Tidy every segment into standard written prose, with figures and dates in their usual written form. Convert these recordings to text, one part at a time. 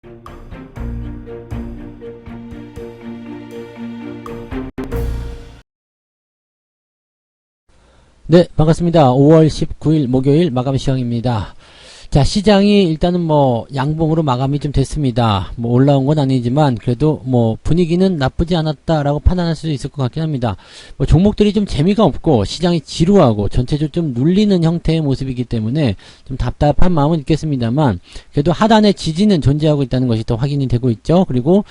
네, 반갑습니다. 5월 19일 목요일 마감 시황입니다. 자, 시장이 일단은 양봉으로 마감이 좀 됐습니다. 올라온 건 아니지만 그래도 분위기는 나쁘지 않았다라고 판단할 수도 있을 것 같긴 합니다. 종목들이 좀 재미가 없고 시장이 지루하고 전체적으로 좀 눌리는 형태의 모습이기 때문에 좀 답답한 마음은 있겠습니다만 그래도 하단의 지지는 존재하고 있다는 것이 더 확인이 되고 있죠. 그리고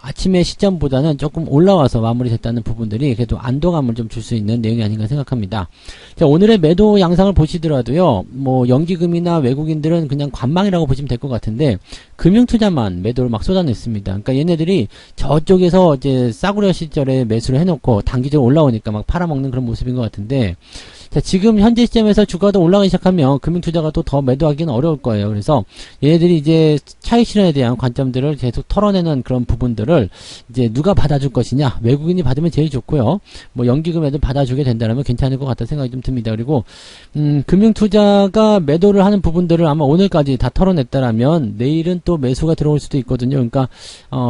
아침의 시점보다는 조금 올라와서 마무리됐다는 부분들이 그래도 안도감을 좀 줄 수 있는 내용이 아닌가 생각합니다. 자, 오늘의 매도 양상을 보시더라도요. 연기금이나 외국인들은 그냥 관망이라고 보시면 될 것 같은데 금융투자만 매도를 막 쏟아냈습니다. 그러니까 얘네들이 저쪽에서 이제 싸구려 시절에 매수를 해놓고 단기적으로 올라오니까 막 팔아먹는 그런 모습인 것 같은데 자, 지금 현재 시점에서 주가가 올라가기 시작하면 금융투자가 또 더 매도하기는 어려울 거예요. 그래서 얘네들이 이제 차익 실현에 대한 관점들을 계속 털어내는 그런 부분들을 이제 누가 받아줄 것이냐, 외국인이 받으면 제일 좋고요. 연기금에도 받아주게 된다면 괜찮을 것 같다는 생각이 좀 듭니다. 그리고 금융투자가 매도를 하는 부분들을 아마 오늘까지 다 털어냈다라면 내일은 또 매수가 들어올 수도 있거든요. 그러니까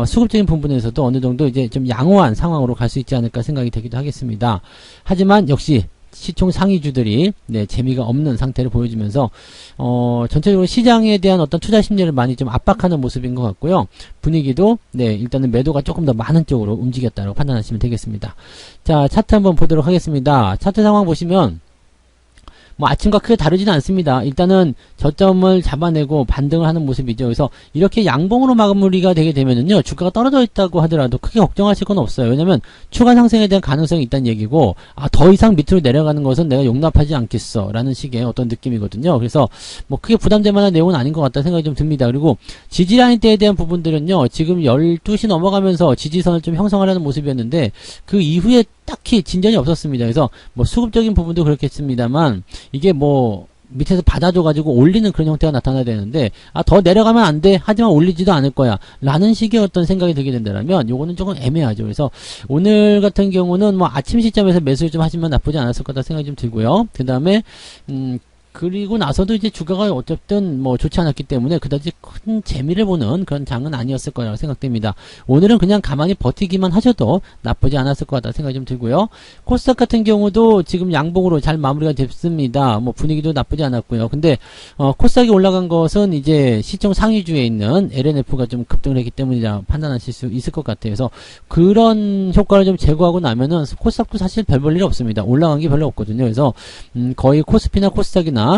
수급적인 부분에서도 어느 정도 이제 좀 양호한 상황으로 갈 수 있지 않을까 생각이 되기도 하겠습니다. 하지만 역시 시총 상위주들이 재미가 없는 상태를 보여주면서 전체적으로 시장에 대한 어떤 투자 심리를 많이 좀 압박하는 모습인 것 같고요. 분위기도 일단은 매도가 조금 더 많은 쪽으로 움직였다고 판단하시면 되겠습니다. 자, 차트 한번 보도록 하겠습니다. 차트 상황 보시면 아침과 크게 다르지는 않습니다. 일단은 저점을 잡아내고 반등을 하는 모습이죠. 그래서 이렇게 양봉으로 마무리가 되게 되면은요, 주가가 떨어져 있다고 하더라도 크게 걱정하실 건 없어요. 왜냐면 추가 상승에 대한 가능성이 있다는 얘기고, 더 이상 밑으로 내려가는 것은 내가 용납하지 않겠어 라는 식의 어떤 느낌이거든요. 그래서 크게 부담될 만한 내용은 아닌 것 같다 생각이 좀 듭니다. 그리고 지지라인대에 대한 부분들은요, 지금 12시 넘어가면서 지지선을 좀 형성하려는 모습이었는데 그 이후에 딱히 진전이 없었습니다. 그래서 수급적인 부분도 그렇겠습니다만 이게 밑에서 받아줘가지고 올리는 그런 형태가 나타나야 되는데 더 내려가면 안 돼. 하지만 올리지도 않을 거야. 라는 식의 어떤 생각이 들게 된다면 요거는 조금 애매하죠. 그래서 오늘 같은 경우는 아침 시점에서 매수를 좀 하시면 나쁘지 않았을 거다 생각이 좀 들고요. 그 다음에 그리고 나서도 이제 주가가 어쨌든 좋지 않았기 때문에 그다지 큰 재미를 보는 그런 장은 아니었을 거라고 생각됩니다. 오늘은 그냥 가만히 버티기만 하셔도 나쁘지 않았을 것 같다 생각이 좀 들고요. 코스닥 같은 경우도 지금 양봉으로 잘 마무리가 됐습니다. 분위기도 나쁘지 않았고요. 근데 코스닥이 올라간 것은 이제 시총 상위주에 있는 LNF가 좀 급등을 했기 때문이라 판단하실 수 있을 것 같아요. 그래서 그런 효과를 좀 제거하고 나면은 코스닥도 사실 별 볼 일 없습니다. 올라간 게 별로 없거든요. 그래서 거의 코스피나 코스닥이나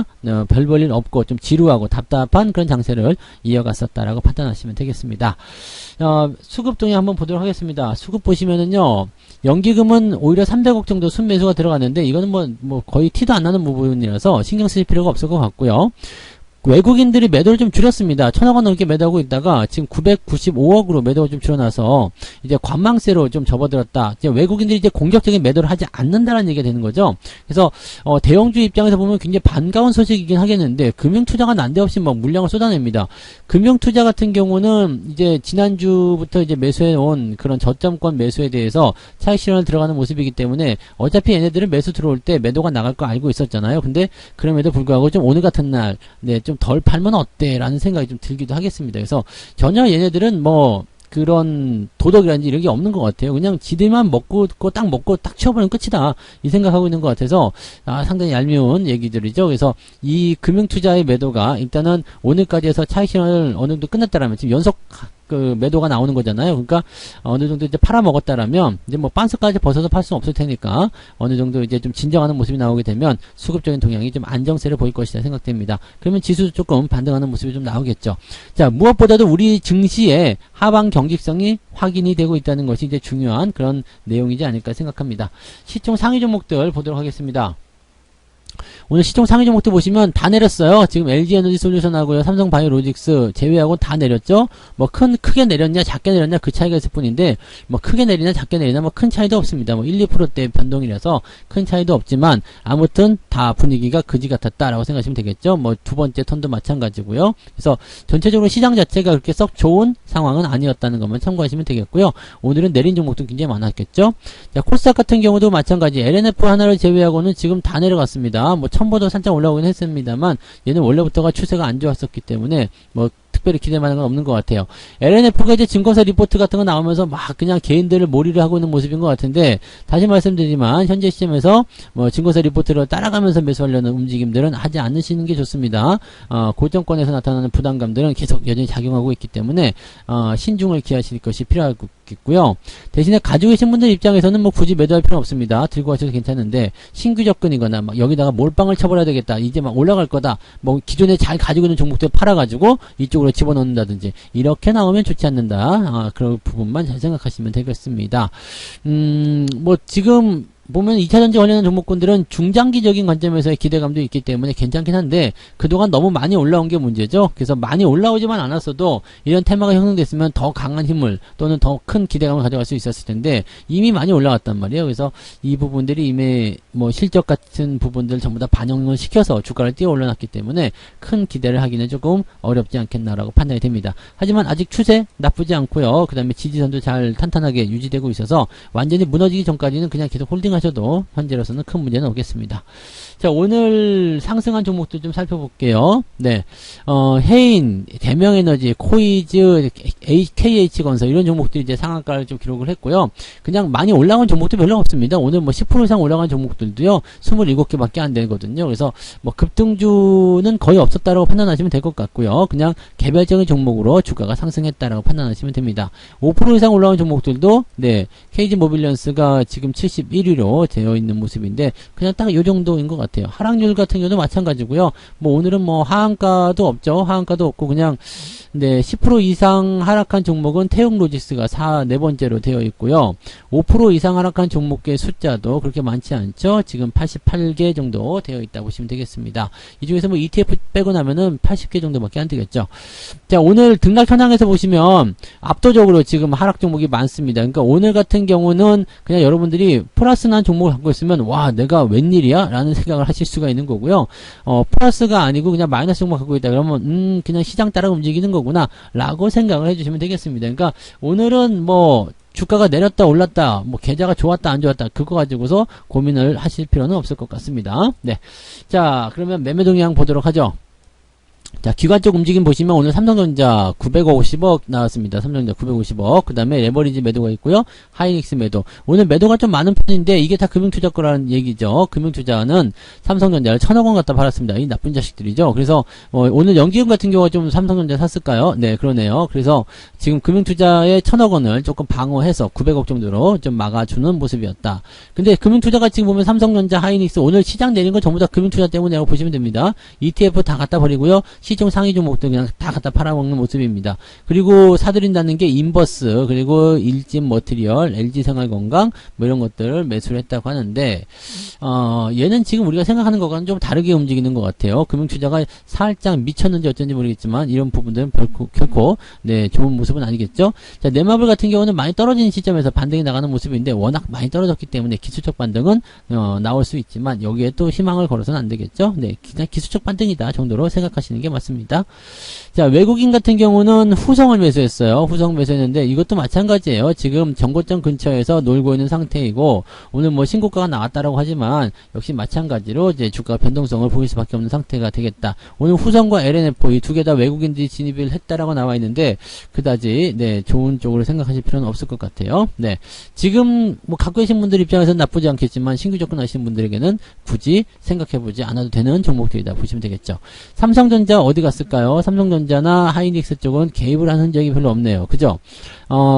별 볼 일 없고 좀 지루하고 답답한 그런 장세를 이어갔었다라고 판단하시면 되겠습니다. 수급동에 한번 보도록 하겠습니다. 수급 보시면은요, 연기금은 오히려 300억 정도 순매수가 들어갔는데 이거는 거의 티도 안 나는 부분이라서 신경 쓰실 필요가 없을 것 같고요. 외국인들이 매도를 좀 줄였습니다. 1000억원 넘게 매도하고 있다가 지금 995억으로 매도가 좀 줄어나서 이제 관망세로 좀 접어들었다. 이제 외국인들이 이제 공격적인 매도를 하지 않는다는 얘기가 되는 거죠. 그래서 대형주 입장에서 보면 굉장히 반가운 소식이긴 하겠는데 금융투자가 난데없이 물량을 쏟아냅니다. 금융투자 같은 경우는 이제 지난주부터 이제 매수해온 그런 저점권 매수에 대해서 차익 실현을 들어가는 모습이기 때문에 어차피 얘네들은 매수 들어올 때 매도가 나갈 거 알고 있었잖아요. 근데 그럼에도 불구하고 좀 오늘 같은 날 좀 덜 팔면 어때? 라는 생각이 좀 들기도 하겠습니다. 그래서 전혀 얘네들은 그런 도덕이라든지 이런 게 없는 것 같아요. 그냥 지들만 딱 먹고 딱 치워버리면 끝이다. 이 생각하고 있는 것 같아서 상당히 얄미운 얘기들이죠. 그래서 이 금융투자의 매도가 일단은 오늘까지 해서 차익 실현을 어느 정도 끝났다라면 지금 연속 매도가 나오는 거잖아요. 그러니까 어느 정도 이제 팔아먹었다라면 이제 빤스까지 벗어서 팔 수는 없을 테니까 어느 정도 이제 좀 진정하는 모습이 나오게 되면 수급적인 동향이 좀 안정세를 보일 것이다 생각됩니다. 그러면 지수도 조금 반등하는 모습이 좀 나오겠죠. 자, 무엇보다도 우리 증시의 하방 경직성이 확인이 되고 있다는 것이 이제 중요한 그런 내용이지 않을까 생각합니다. 시총 상위 종목들 보도록 하겠습니다. 오늘 시총 상위 종목도 보시면 다 내렸어요. 지금 LG에너지솔루션하고요, 삼성바이오로직스 제외하고 다 내렸죠. 크게 내렸냐 작게 내렸냐 그 차이가 있을 뿐인데 크게 내리냐 작게 내리냐 큰 차이도 없습니다. 1, 2%대 변동이라서 큰 차이도 없지만 아무튼 다 분위기가 그지 같았다라고 생각하시면 되겠죠. 두 번째 턴도 마찬가지고요. 그래서 전체적으로 시장 자체가 그렇게 썩 좋은 상황은 아니었다는 것만 참고하시면 되겠고요. 오늘은 내린 종목도 굉장히 많았겠죠. 자, 코스닥 같은 경우도 마찬가지 LNF 하나를 제외하고는 지금 다 내려갔습니다. 첨보도 살짝 올라오긴 했습니다만 얘는 원래부터가 추세가 안 좋았었기 때문에 특별히 기대만한 건 없는 것 같아요. LNF가 이제 증권사 리포트 같은 거 나오면서 막 그냥 개인들을 몰이를 하고 있는 모습인 것 같은데, 다시 말씀드리지만 현재 시점에서 뭐 증권사 리포트를 따라가면서 매수하려는 움직임들은 하지 않으시는 게 좋습니다. 고정권에서 나타나는 부담감들은 계속 여전히 작용하고 있기 때문에 신중을 기하실 것이 필요하겠고요. 대신에 가지고 계신 분들 입장에서는 뭐 굳이 매도할 필요는 없습니다. 들고 가셔도 괜찮은데, 신규 접근이거나 막 여기다가 몰빵을 쳐버려야 되겠다, 이제 막 올라갈 거다, 뭐 기존에 잘 가지고 있는 종목들 팔아가지고 이쪽으로 집어넣는다든지 이렇게 나오면 좋지 않는다. 그런 부분만 잘 생각하시면 되겠습니다. 뭐 지금 보면 2차전지 관련한 종목군들은 중장기적인 관점에서의 기대감도 있기 때문에 괜찮긴 한데, 그동안 너무 많이 올라온 게 문제죠. 그래서 많이 올라오지만 않았어도 이런 테마가 형성됐으면 더 강한 힘을 또는 더 큰 기대감을 가져갈 수 있었을 텐데, 이미 많이 올라왔단 말이에요. 그래서 이 부분들이 이미 뭐 실적 같은 부분들 전부 다 반영을 시켜서 주가를 띄워 올려놨기 때문에 큰 기대를 하기는 조금 어렵지 않겠나라고 판단이 됩니다. 하지만 아직 추세 나쁘지 않고요. 그 다음에 지지선도 잘 탄탄하게 유지되고 있어서 완전히 무너지기 전까지는 그냥 계속 홀딩 하셔도 현재로서는 큰 문제는 없겠습니다. 자, 오늘 상승한 종목들 좀 살펴볼게요. 네, 해인, 대명에너지, 코이즈, KH건설 이런 종목들이 이제 상한가를 좀 기록을 했고요. 그냥 많이 올라온 종목도 별로 없습니다. 오늘 뭐 10% 이상 올라간 종목들도요, 27개밖에 안 되거든요. 그래서 뭐 급등주는 거의 없었다라고 판단하시면 될 것 같고요. 그냥 개별적인 종목으로 주가가 상승했다라고 판단하시면 됩니다. 5% 이상 올라온 종목들도, 네, KG 모빌리언스가 지금 71위로 되어 있는 모습인데, 그냥 딱 이 정도인 것 같아요. 하락률 같은 경우도 마찬가지고요. 뭐 오늘은 뭐 하한가도 없죠. 하한가도 없고 그냥, 네, 10% 이상 하락한 종목은 태용로지스가 4번째로 되어 있고요. 5% 이상 하락한 종목의 숫자도 그렇게 많지 않죠. 지금 88개 정도 되어 있다고 보시면 되겠습니다. 이 중에서 뭐 ETF 빼고 나면은 80개 정도밖에 안 되겠죠. 자, 오늘 등락 현황에서 보시면 압도적으로 지금 하락 종목이 많습니다. 그러니까 오늘 같은 경우는 그냥 여러분들이 플러스 난 종목을 갖고 있으면, 와, 내가 웬일이야? 라는 생각을 하실 수가 있는 거고요. 플러스가 아니고 그냥 마이너스 종목 갖고 있다 그러면, 그냥 시장 따라 움직이는 거구나 라고 생각을 해주시면 되겠습니다. 그러니까 오늘은 뭐 주가가 내렸다 올랐다, 뭐 계좌가 좋았다 안 좋았다, 그거 가지고서 고민을 하실 필요는 없을 것 같습니다. 네, 자, 그러면 매매 동향 보도록 하죠. 자, 기관 쪽 움직임 보시면 오늘 삼성전자 950억 나왔습니다. 삼성전자 950억. 그 다음에 레버리지 매도가 있고요. 하이닉스 매도. 오늘 매도가 좀 많은 편인데 이게 다 금융투자 거라는 얘기죠. 금융투자는 삼성전자를 1000억 원 갖다 팔았습니다. 이 나쁜 자식들이죠. 그래서 오늘 연기금 같은 경우가 좀 삼성전자 샀을까요? 네, 그러네요. 그래서 지금 금융투자의 1000억 원을 조금 방어해서 900억 정도로 좀 막아주는 모습이었다. 근데 금융투자가 지금 보면 삼성전자, 하이닉스 오늘 시장 내린 거 전부 다 금융투자 때문이라고 보시면 됩니다. ETF 다 갖다 버리고요. 시중 상위 종목들 그냥 다 갖다 팔아먹는 모습입니다. 그리고 사들인다는 게 인버스, 그리고 일진 머티리얼, LG생활건강 뭐 이런 것들을 매수를 했다고 하는데, 얘는 지금 우리가 생각하는 것과는 좀 다르게 움직이는 것 같아요. 금융투자가 살짝 미쳤는지 어쩐지 모르겠지만 이런 부분들은 결코 네, 좋은 모습은 아니겠죠. 자, 넷마블 같은 경우는 많이 떨어지는 시점에서 반등이 나가는 모습인데 워낙 많이 떨어졌기 때문에 기술적 반등은 나올 수 있지만 여기에 또 희망을 걸어서는 안 되겠죠. 네, 그냥 기술적 반등이다 정도로 생각하시는 게 맞습니다. 자, 외국인 같은 경우는 후성을 매수했어요. 후성 매수했는데 이것도 마찬가지예요. 지금 정고점 근처에서 놀고 있는 상태이고 오늘 뭐 신고가가 나왔다라고 하지만 역시 마찬가지로 이제 주가 변동성을 보일 수밖에 없는 상태가 되겠다. 오늘 후성과 LNF 이 두 개 다 외국인들이 진입을 했다라고 나와 있는데 그다지 네, 좋은 쪽으로 생각하실 필요는 없을 것 같아요. 네, 지금 뭐 갖고 계신 분들 입장에서는 나쁘지 않겠지만 신규 접근하시는 분들에게는 굳이 생각해보지 않아도 되는 종목들이다 보시면 되겠죠. 삼성전자 어디 갔을까요? 삼성전자나 하이닉스 쪽은 개입을 한 흔적이 별로 없네요. 그죠?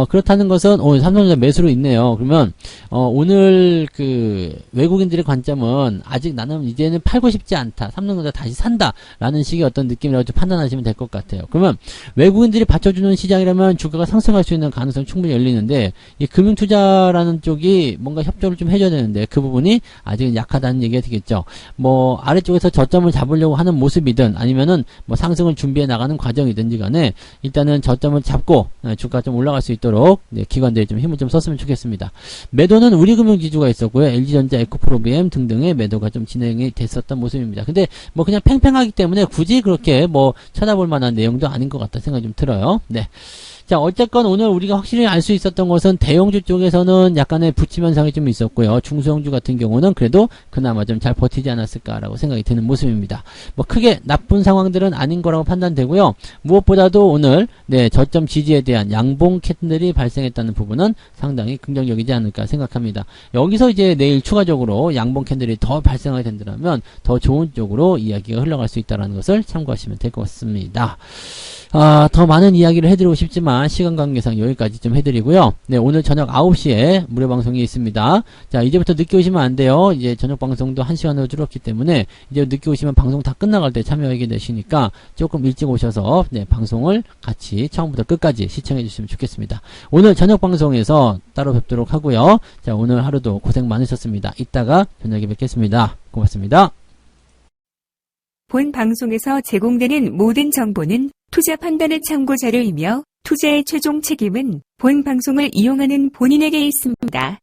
그렇다는 것은 오늘 삼성전자 매수로 있네요. 그러면 오늘 그 외국인들의 관점은 아직 나는 이제는 팔고 싶지 않다. 삼성전자 다시 산다. 라는 식의 어떤 느낌이라고 좀 판단하시면 될 것 같아요. 그러면 외국인들이 받쳐주는 시장이라면 주가가 상승할 수 있는 가능성이 충분히 열리는데 이 금융투자라는 쪽이 뭔가 협조를 좀 해줘야 되는데 그 부분이 아직은 약하다는 얘기가 되겠죠. 뭐 아래쪽에서 저점을 잡으려고 하는 모습이든 아니면은 뭐 상승을 준비해 나가는 과정이든지 간에 일단은 저점을 잡고 주가가 좀 올라갈 수 있도록 네, 기관들이 좀 힘을 좀 썼으면 좋겠습니다. 매도는 우리금융지주가 있었고요. LG전자, 에코프로비엠 등등의 매도가 좀 진행이 됐었던 모습입니다. 근데 뭐 그냥 팽팽하기 때문에 굳이 그렇게 뭐 쳐다볼 만한 내용도 아닌 것 같다 생각이 좀 들어요. 네. 자, 어쨌건 오늘 우리가 확실히 알 수 있었던 것은 대형주 쪽에서는 약간의 부침 현상이 좀 있었고요. 중소형주 같은 경우는 그래도 그나마 좀 잘 버티지 않았을까라고 생각이 드는 모습입니다. 뭐 크게 나쁜 상황들은 아닌 거라고 판단되고요. 무엇보다도 오늘 저점 지지에 대한 양봉 캔들이 발생했다는 부분은 상당히 긍정적이지 않을까 생각합니다. 여기서 이제 내일 추가적으로 양봉 캔들이 더 발생하게 된다면 더 좋은 쪽으로 이야기가 흘러갈 수 있다는 것을 참고하시면 될 것 같습니다. 더 많은 이야기를 해드리고 싶지만 시간 관계상 여기까지 좀 해드리고요. 네, 오늘 저녁 9시에 무료 방송이 있습니다. 자, 이제부터 늦게 오시면 안 돼요. 이제 저녁 방송도 1시간으로 줄었기 때문에 이제 늦게 오시면 방송 다 끝나갈 때 참여하게 되시니까 조금 일찍 오셔서 방송을 같이 처음부터 끝까지 시청해 주시면 좋겠습니다. 오늘 저녁 방송에서 따로 뵙도록 하고요. 자, 오늘 하루도 고생 많으셨습니다. 이따가 저녁에 뵙겠습니다. 고맙습니다. 본 방송에서 제공되는 모든 정보는 투자 판단의 참고 자료이며 투자의 최종 책임은 본 방송을 이용하는 본인에게 있습니다.